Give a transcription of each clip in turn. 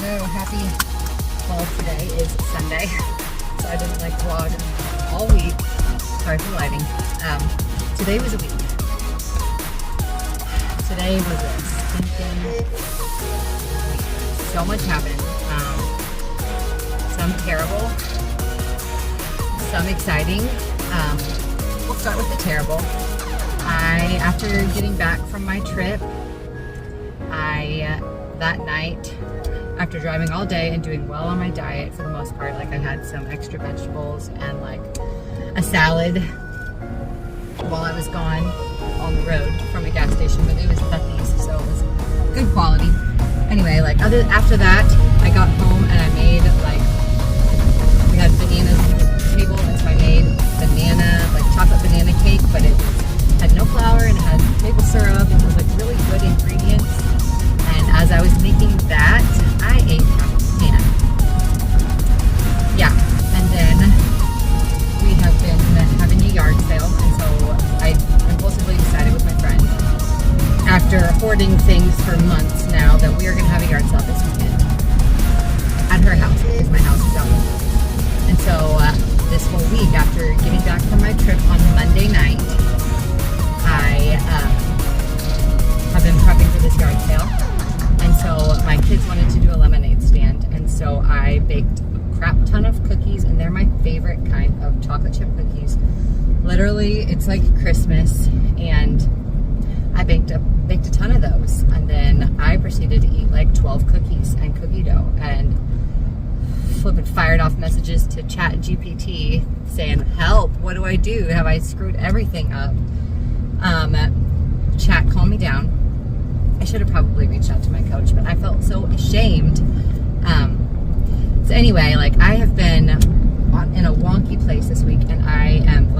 know, well, today is Sunday, so I didn't vlog all week. Sorry for the lighting. Today was a week. Today was a stinking week. So much happened. Some terrible, some exciting. We'll start with the terrible. After getting back from my trip, that night, after driving all day and doing well on my diet for the most part, I had some extra vegetables and a salad while I was gone on the road from a gas station, but it was Bethy's, so it was good quality. Anyway, after that, I got home and I made we had bananas on the table, and so I made chocolate banana cake, but it had no flour and it had maple syrup. It was really good ingredients. And as I was making that, I ate half a pan. Yeah, and then we have been having a yard sale, and so I impulsively decided with my friend, after hoarding things for months now, that we are going to have a yard sale this weekend at her house, because my house is out. And so this whole week, after getting back from my trip on Monday night, I have been prepping for this yard sale. And so my kids wanted to do a lemonade stand, and so I baked a crap ton of cookies, and they're my favorite kind of chocolate chip cookies. Literally, it's like Christmas, and I baked a ton of those, and then I proceeded to eat 12 cookies and cookie dough, and flipping fired off messages to ChatGPT saying, "Help! What do I do? Have I screwed everything up?" Chat, calm me down. I should have probably reached out to my coach, but I felt so ashamed. So anyway, I have been in a wonky place this week, and I am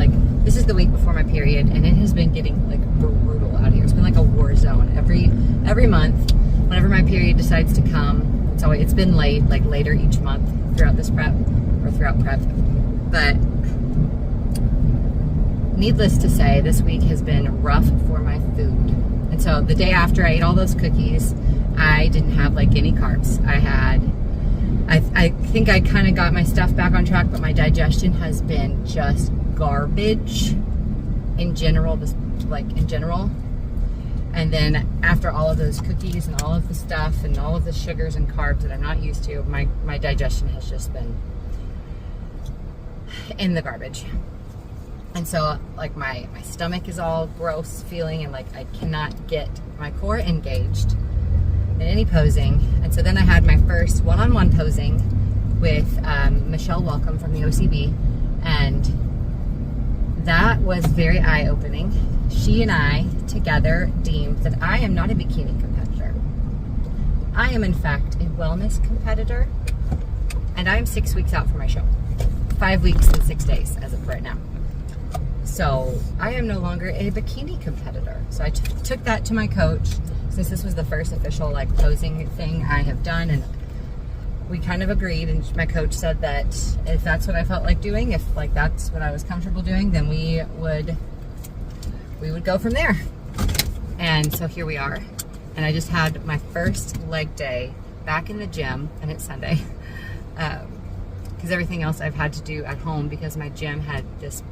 this is the week before my period, and it has been getting brutal out here. It's been like a war zone. Every month, whenever my period decides to come, it's been later each month throughout prep. But needless to say, this week has been rough for my food. And so the day after I ate all those cookies, I didn't have any carbs. I think I kind of got my stuff back on track, but my digestion has been just garbage in general, And then after all of those cookies and all of the stuff and all of the sugars and carbs that I'm not used to, my digestion has just been in the garbage. And so my stomach is all gross feeling, and I cannot get my core engaged in any posing. And so then I had my first one-on-one posing with Michelle Welcome from the OCB, and that was very eye-opening. She and I together deemed that I am not a bikini competitor. I am in fact a wellness competitor, and I am 6 weeks out from my show. 5 weeks and 6 days as of right now. So I am no longer a bikini competitor. So I took that to my coach, since this was the first official posing thing I have done, and we kind of agreed, and my coach said that if that's what I felt like doing, if that's what I was comfortable doing, then we would go from there. And so here we are. And I just had my first leg day back in the gym, and it's Sunday. Because everything else I've had to do at home, because my gym had this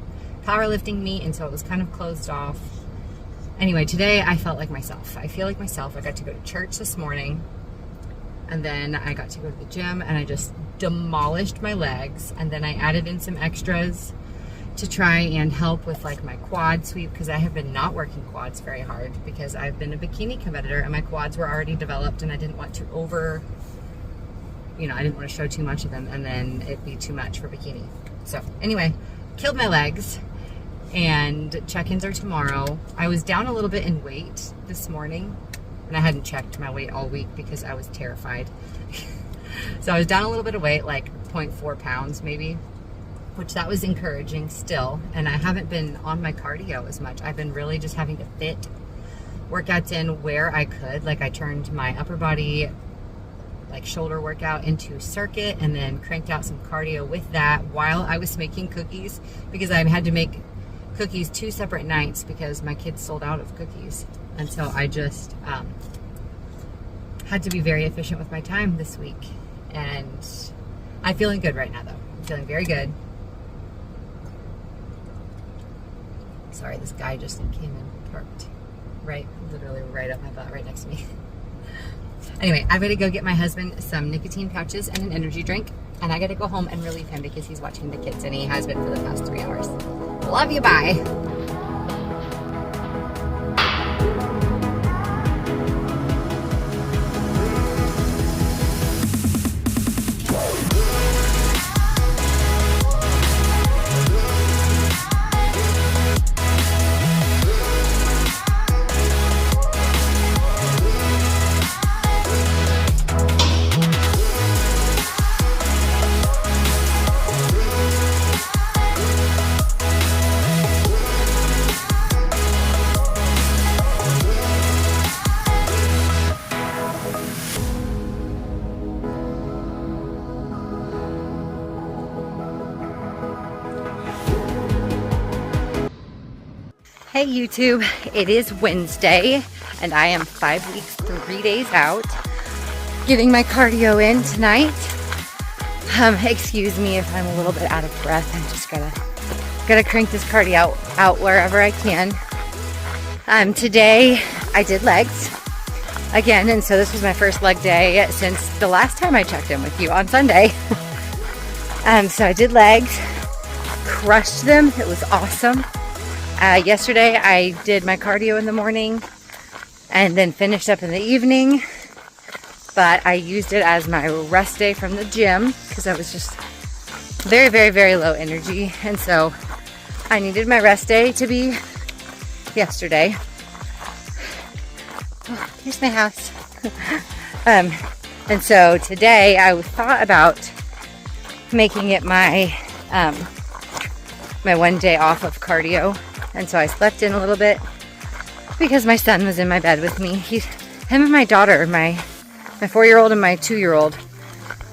powerlifting meet, and so it was kind of closed off. Anyway, today I felt like myself. I feel like myself. I got to go to church this morning, and then I got to go to the gym, and I just demolished my legs, and then I added in some extras to try and help with my quad sweep, because I have been not working quads very hard because I've been a bikini competitor and my quads were already developed, and I didn't want to I didn't want to show too much of them and then it'd be too much for bikini. So anyway, killed my legs, and check-ins are tomorrow. I was down a little bit in weight this morning, and I hadn't checked my weight all week because I was terrified. So I was down a little bit of weight, 0.4 pounds maybe, which that was encouraging still. And I haven't been on my cardio as much. I've been really just having to fit workouts in where I could. I turned my upper body shoulder workout into circuit, and then cranked out some cardio with that while I was making cookies, because I had to make cookies 2 separate nights because my kids sold out of cookies. And so I just had to be very efficient with my time this week. And I'm feeling good right now, though. I'm feeling very good. Sorry, this guy just came and parked literally right up my butt, right next to me. Anyway, I'm gonna go get my husband some nicotine pouches and an energy drink, and I gotta go home and relieve him because he's watching the kids, and he has been for the past 3 hours. Love you, bye. Hey YouTube, it is Wednesday and I am 5 weeks, 3 days out, getting my cardio in tonight. Excuse me if I'm a little bit out of breath. I'm just gotta crank this cardio out wherever I can. Today I did legs again, and so this was my first leg day since the last time I checked in with you on Sunday. So I did legs, crushed them. It was awesome. Yesterday I did my cardio in the morning and then finished up in the evening, but I used it as my rest day from the gym because I was just very, very, very low energy, and so I needed my rest day to be yesterday. Oh, here's my house. And so today I thought about making it my my one day off of cardio. And so I slept in a little bit because my son was in my bed with me. Him and my daughter, my 4-year-old and my 2-year-old,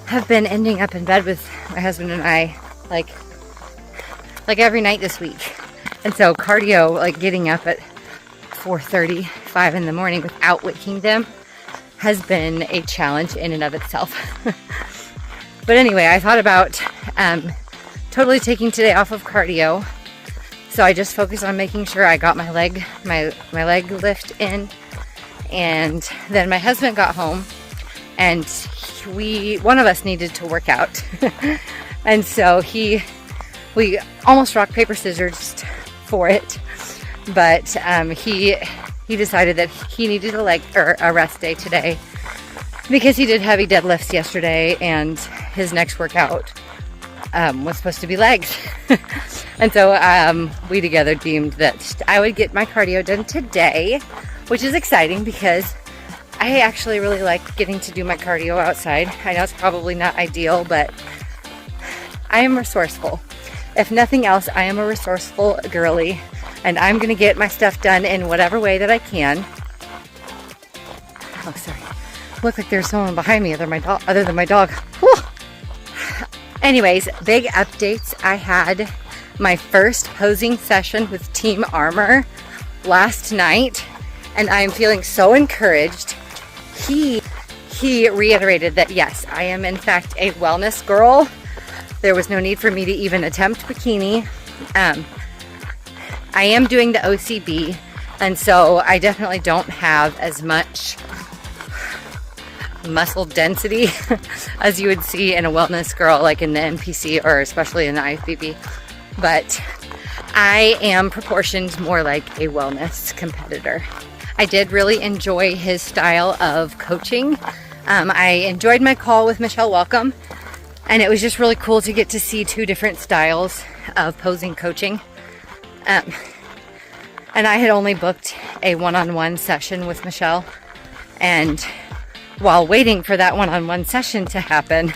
have been ending up in bed with my husband and I like every night this week. And so cardio, like getting up at 4:30, 5 in the morning without waking them, has been a challenge in and of itself. But anyway, I thought about totally taking today off of cardio. So I just focused on making sure I got my leg lift in, and then my husband got home, and one of us needed to work out, and so we almost rock paper scissors for it, but he decided that he needed a rest day today because he did heavy deadlifts yesterday, and his next workout was supposed to be legs. And so we together deemed that I would get my cardio done today, which is exciting because I actually really like getting to do my cardio outside. I know it's probably not ideal, but I am resourceful. If nothing else, I am a resourceful girly, and I'm going to get my stuff done in whatever way that I can. Oh, sorry. Look like there's someone behind me other than my dog. Whew. Anyways, big updates. I had my first posing session with Team Armor last night, and I am feeling so encouraged. He reiterated that yes, I am in fact a wellness girl. There was no need for me to even attempt bikini. I am doing the OCB, and so I definitely don't have as much muscle density as you would see in a wellness girl, like in the NPC or especially in the IFBB. But I am proportioned more like a wellness competitor. I did really enjoy his style of coaching. I enjoyed my call with Michelle Welcome, and it was just really cool to get to see 2 different styles of posing coaching. And I had only booked a one-on-one session with Michelle, and while waiting for that one-on-one session to happen,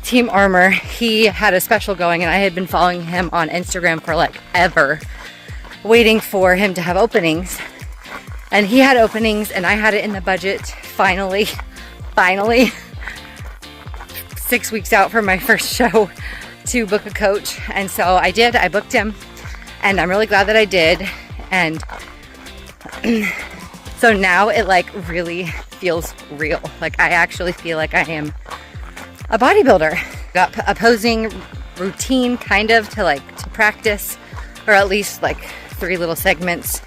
Team Armor, he had a special going, and I had been following him on Instagram for like ever, waiting for him to have openings. And he had openings, and I had it in the budget finally 6 weeks out from my first show to book a coach. And so I booked him, and I'm really glad that I did. And so now it like really feels real. Like I actually feel like I am a bodybuilder. Got a posing routine kind of to practice, or at least like 3 little segments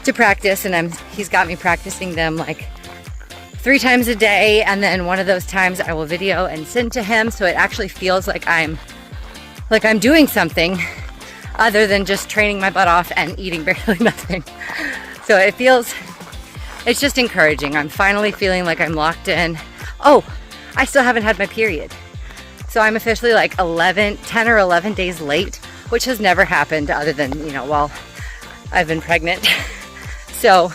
to practice, and he's got me practicing them like 3 times a day, and then one of those times I will video and send to him, so it actually feels like I'm doing something other than just training my butt off and eating barely nothing. So it's just encouraging. I'm finally feeling like I'm locked in. Oh, I still haven't had my period. So I'm officially like 10 or 11 days late, which has never happened other than, while I've been pregnant. So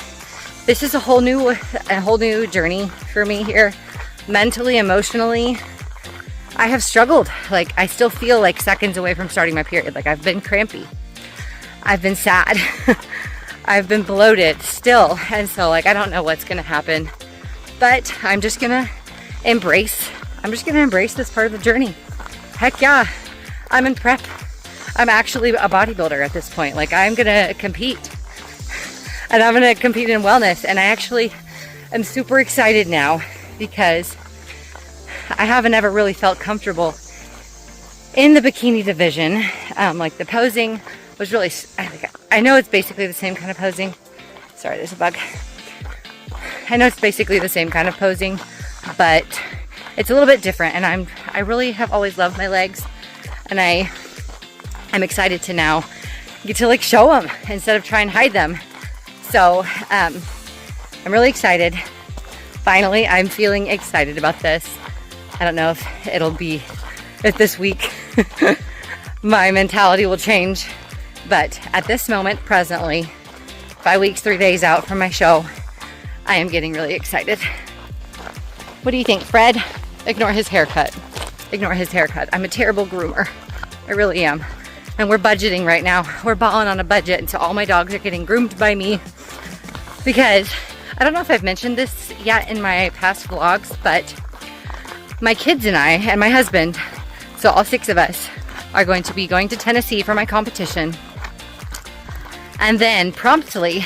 this is a whole new journey for me here. Mentally, emotionally, I have struggled. Like I still feel like seconds away from starting my period. Like I've been crampy. I've been sad. I've been bloated still. And so like I don't know what's gonna happen. But I'm just gonna embrace this part of the journey. Heck yeah. I'm in prep. I'm actually a bodybuilder at this point. Like I'm gonna compete. And I'm gonna compete in wellness. And I actually am super excited now because I haven't ever really felt comfortable in the bikini division. Like the posing was really, I know it's basically the same kind of posing. Sorry, there's a bug. I know it's basically the same kind of posing, but it's a little bit different. And I really have always loved my legs, and I'm excited to now get to like show them instead of try and hide them. So I'm really excited. Finally, I'm feeling excited about this. I don't know if this week my mentality will change, but at this moment, presently, 5 weeks, 3 days out from my show, I am getting really excited. What do you think, Fred? Ignore his haircut. Ignore his haircut. I'm a terrible groomer. I really am. And we're budgeting right now. We're balling on a budget, and so all my dogs are getting groomed by me because I don't know if I've mentioned this yet in my past vlogs, but my kids and I and my husband, so all 6 of us, are going to be going to Tennessee for my competition. And then promptly,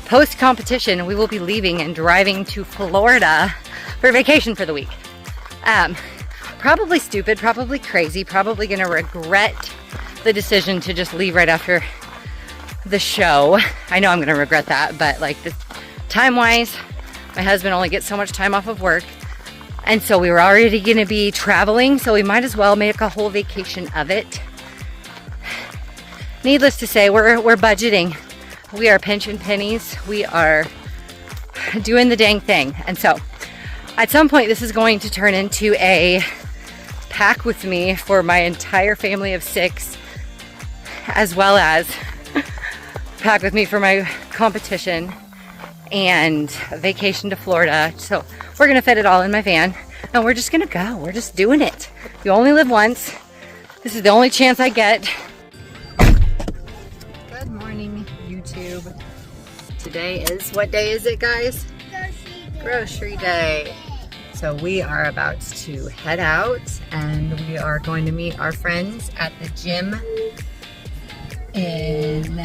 post-competition, we will be leaving and driving to Florida for vacation for the week. Probably stupid, probably crazy, probably gonna regret the decision to just leave right after the show. I know I'm gonna regret that, but like time-wise, my husband only gets so much time off of work. And so we were already gonna be traveling, so we might as well make a whole vacation of it. Needless to say, we're budgeting. We are pinching pennies. We are doing the dang thing. And so at some point, this is going to turn into a pack with me for my entire family of 6, as well as pack with me for my competition and vacation to Florida. So we're gonna fit it all in my van and we're just gonna go. We're just doing it. You only live once. This is the only chance I get. Good morning, YouTube. Today is, what day is it, guys? Grocery day. So we are about to head out and we are going to meet our friends at the gym in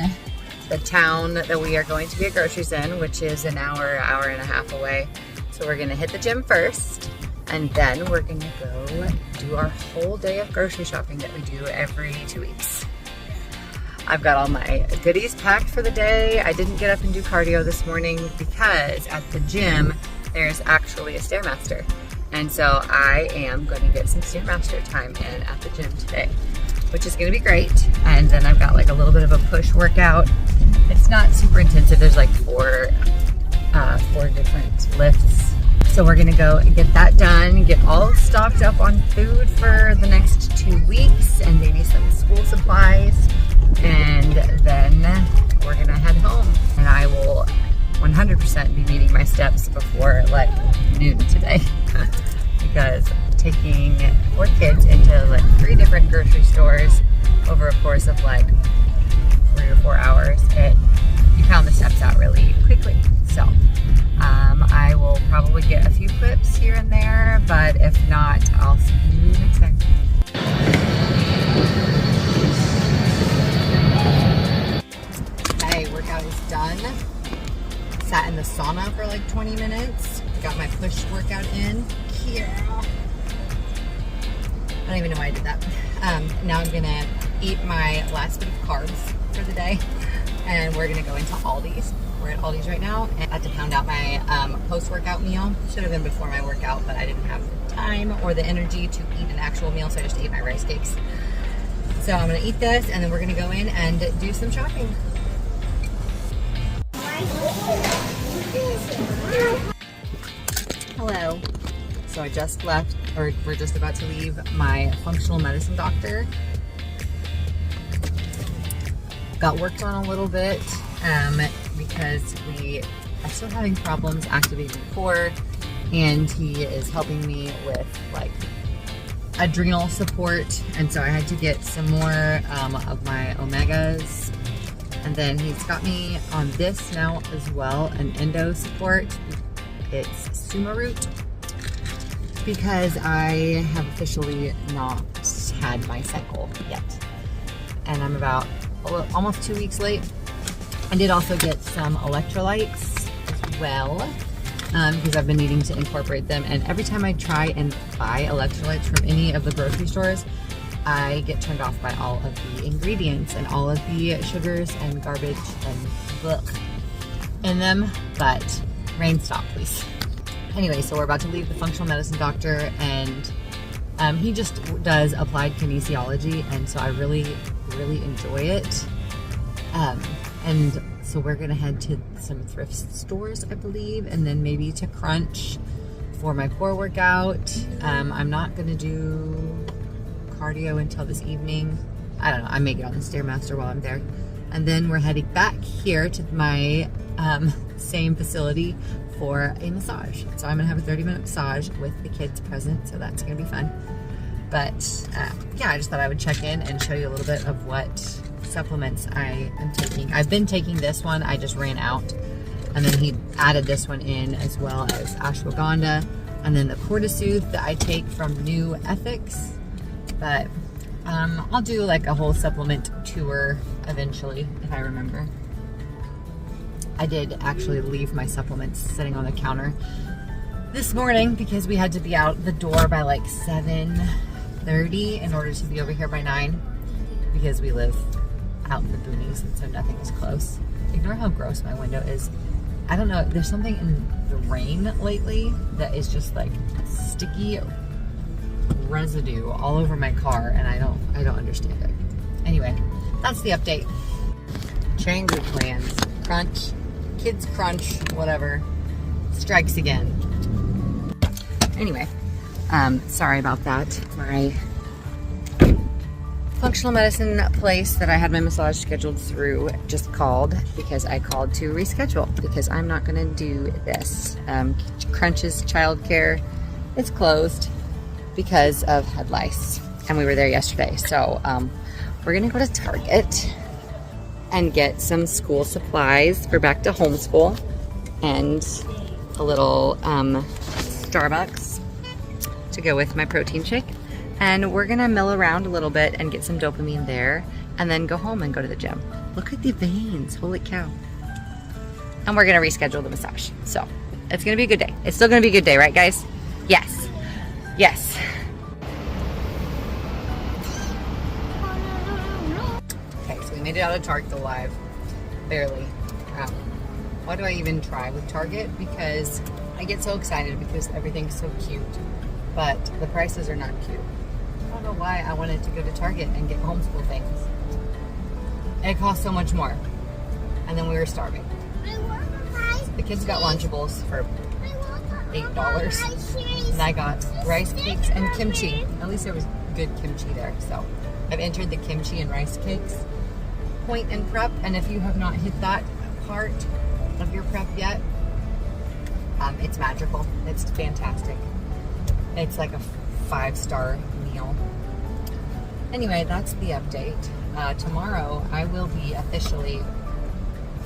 the town that we are going to get groceries in, which is an hour and a half away. So we're gonna hit the gym first, and then we're gonna go do our whole day of grocery shopping that we do every 2 weeks. I've got all my goodies packed for the day. I didn't get up and do cardio this morning because at the gym, there's actually a Stairmaster. And so I am gonna get some Stairmaster time in at the gym today, which is gonna be great. And then I've got like a little bit of a push workout. It's not super intensive. There's like four different lifts. So we're gonna go get that done, get all stocked up on food for the next 2 weeks and maybe some school supplies. And then we're gonna head home. And I will 100% be meeting my steps before like noon today. Because taking 4 kids into like 3 different grocery stores over a course of like 3 or 4 hours, you found the steps out really quickly. So I will probably get a few clips here and there, but if not, I'll see you next time. Hey, workout is done. Sat in the sauna for like 20 minutes. got my push workout in here. I don't even know why I did that. Now I'm gonna eat my last bit of carbs for the day, and we're gonna go into Aldi's. We're at Aldi's right now, and I had to pound out my post-workout meal. Should have been before my workout, but I didn't have the time or the energy to eat an actual meal, so I just ate my rice cakes. So I'm gonna eat this, and then we're gonna go in and do some shopping. Hello. So I just left, or we're just about to leave my functional medicine doctor. Got worked on a little bit because we are still having problems activating the core, and he is helping me with like adrenal support, and so I had to get some more of my omegas, and then he's got me on this now as well, an endo support. It's Suma Root, because I have officially not had my cycle yet, and I'm about almost 2 weeks late. I did also get some electrolytes as well, because I've been needing to incorporate them, and every time I try and buy electrolytes from any of the grocery stores, I get turned off by all of the ingredients and all of the sugars and garbage and blech in them. But rain, stop please. Anyway, so we're about to leave the functional medicine doctor, and he just does applied kinesiology, and so I really enjoy it. And so we're gonna head to some thrift stores, I believe, and then maybe to Crunch for my core workout. I'm not gonna do cardio until this evening. I don't know, I may get on the Stairmaster while I'm there. And then we're heading back here to my same facility for a massage. So I'm gonna have a 30-minute massage with the kids present, so that's gonna be fun. But yeah, I just thought I would check in and show you a little bit of what supplements I am taking. I've been taking this one, I just ran out. And then he added this one in, as well as ashwagandha, and then the Cortisooth that I take from New Ethics. But I'll do like a whole supplement tour eventually, if I remember. I did actually leave my supplements sitting on the counter this morning because we had to be out the door by like 7:30 in order to be over here by 9, because we live out in the boonies, and so nothing is close. Ignore how gross my window is. I don't know, there's something in the rain lately that is just like sticky residue all over my car, and I don't understand it. Anyway, that's the update. Change of plans. Crunch, kids crunch, whatever, strikes again. Anyway, sorry about that. My functional medicine place that I had my massage scheduled through just called, because I called to reschedule, because I'm not gonna do this. Crunch's childcare is closed because of head lice, and we were there yesterday. So we're gonna go to Target and get some school supplies for back to homeschool, and a little Starbucks to go with my protein shake. And we're gonna mill around a little bit and get some dopamine there, and then go home and go to the gym. Look at the veins, holy cow. And we're gonna reschedule the massage. So it's gonna be a good day. It's still gonna be a good day, right guys? Yes, yes. Okay, so we made it out of Target alive, barely. Why do I even try with Target? Because I get so excited because everything's so cute, but the prices are not cute. I don't know why I wanted to go to Target and get homeschool things. It cost so much more. And then we were starving. The kids got Lunchables for $8. And I got rice cakes and kimchi. At least there was good kimchi there. So I've entered the kimchi and rice cakes point and prep. And if you have not hit that part of your prep yet, it's magical. It's fantastic. It's like a 5-star meal. Anyway, that's the update. Tomorrow I will be officially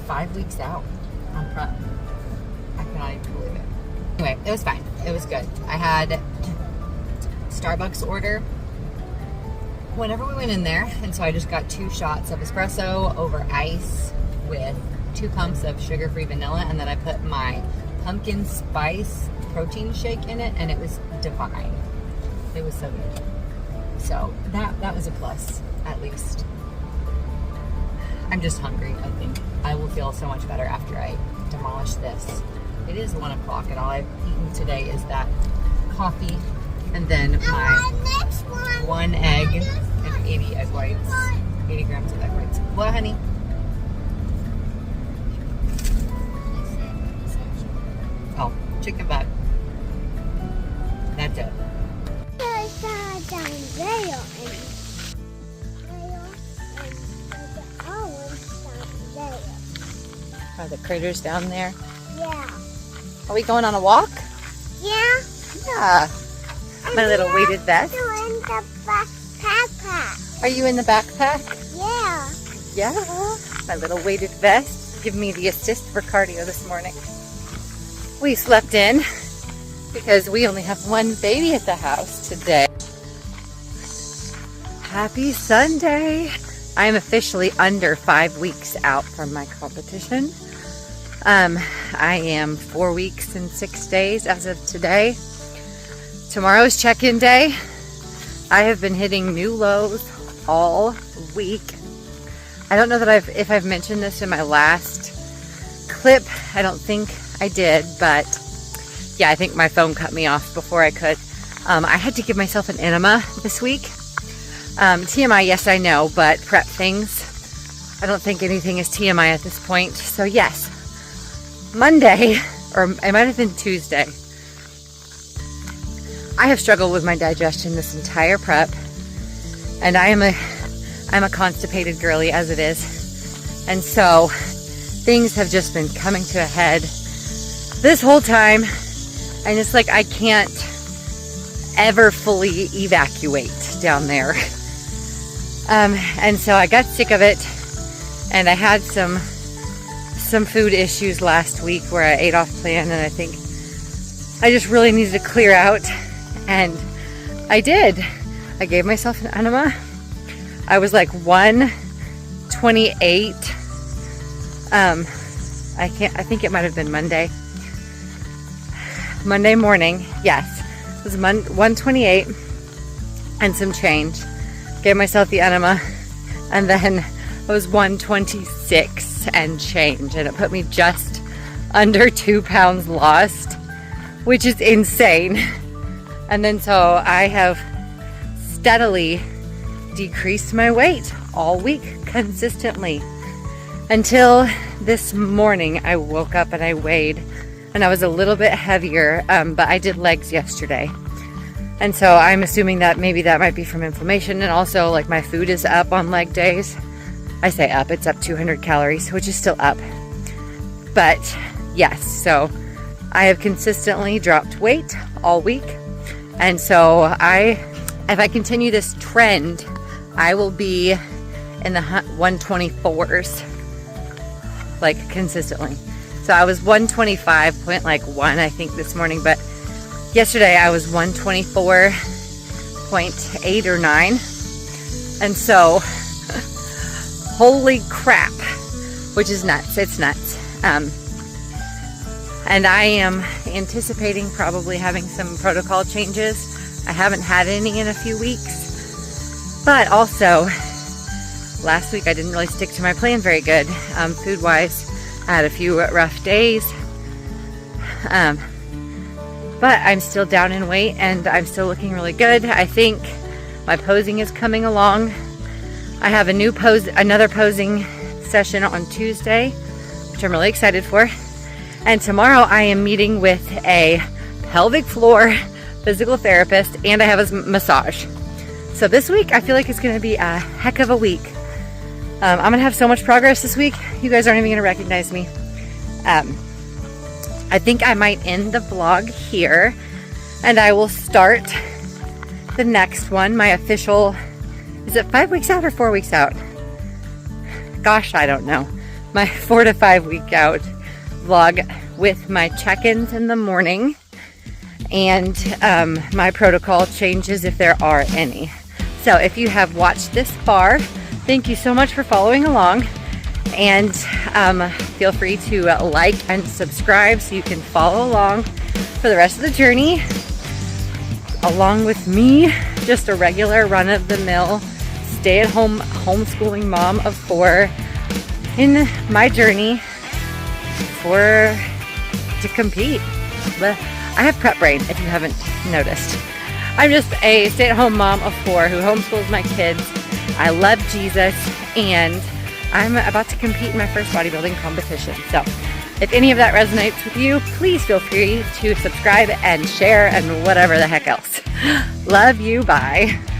5 weeks out on prep. I cannot even believe it. Anyway, it was fine. It was good. I had Starbucks order whenever we went in there, and so I just got 2 shots of espresso over ice with 2 pumps of sugar-free vanilla, and then I put my pumpkin spice protein shake in it, and it was divine. It was so good. So that was a plus, at least. I'm just hungry, I think. I will feel so much better after I demolish this. It is 1 o'clock, and all I've eaten today is that coffee and then my 1 egg and 80 egg whites. 80 grams of egg whites. What, honey? Oh, chicken butt. That's it. Are the critters down there? Yeah. Are we going on a walk? Yeah. Yeah. My little weighted vest. I'm in the backpack. Are you in the backpack? Yeah. Yeah. My little weighted vest. Give me the assist for cardio this morning. We slept in because we only have one baby at the house today. Happy Sunday. I am officially under 5 weeks out from my competition. I am 4 weeks and 6 days as of today. Tomorrow's check-in day. I have been hitting new lows all week. I don't know that if I've mentioned this in my last clip. I don't think I did, but yeah, I think my phone cut me off before I could. I had to give myself an enema this week. TMI, yes, I know, but prep things. I don't think anything is TMI at this point. So yes, Monday, or it might have been Tuesday, I have struggled with my digestion this entire prep, and I'm a constipated girly as it is, and so things have just been coming to a head this whole time, and it's like I can't ever fully evacuate down there. And so I got sick of it, and I had some food issues last week where I ate off plan, and I think I just really needed to clear out, and I did. I gave myself an enema. I was like 128. I think it might have been Monday morning. Yes, it was 128 and some change. Gave myself the enema, and then I was 126 and change, and it put me just under 2 pounds lost, which is insane. And then so I have steadily decreased my weight all week consistently until this morning. I woke up and I weighed, and I was a little bit heavier, but I did legs yesterday. And so I'm assuming that maybe that might be from inflammation, and also like my food is up on leg days. I say up, it's up 200 calories, which is still up. But yes, so I have consistently dropped weight all week. And so if I continue this trend, I will be in the 124s, like consistently. So I was 125.1, I think, this morning, but yesterday I was 124.8 or 9. And so, holy crap, which is nuts. It's nuts. And I am anticipating probably having some protocol changes. I haven't had any in a few weeks. But also, last week I didn't really stick to my plan very good. Food-wise, I had a few rough days. But I'm still down in weight, and I'm still looking really good. I think my posing is coming along. I have another posing session on Tuesday, which I'm really excited for. And tomorrow I am meeting with a pelvic floor physical therapist, and I have a massage. So this week I feel like it's going to be a heck of a week. I'm going to have so much progress this week, you guys aren't even going to recognize me. I think I might end the vlog here, and I will start the next one. My official, is it 5 weeks out or 4 weeks out? Gosh, I don't know. My 4 to 5 week out vlog with my check-ins in the morning and my protocol changes if there are any. So if you have watched this far, thank you so much for following along. And feel free to like and subscribe so you can follow along for the rest of the journey along with me, just a regular run-of-the-mill stay-at-home homeschooling mom of 4 in my journey to compete. But I have prep brain, if you haven't noticed. I'm just a stay-at-home mom of 4 who homeschools my kids. I love Jesus, and I'm about to compete in my first bodybuilding competition. So if any of that resonates with you, please feel free to subscribe and share and whatever the heck else. Love you, bye.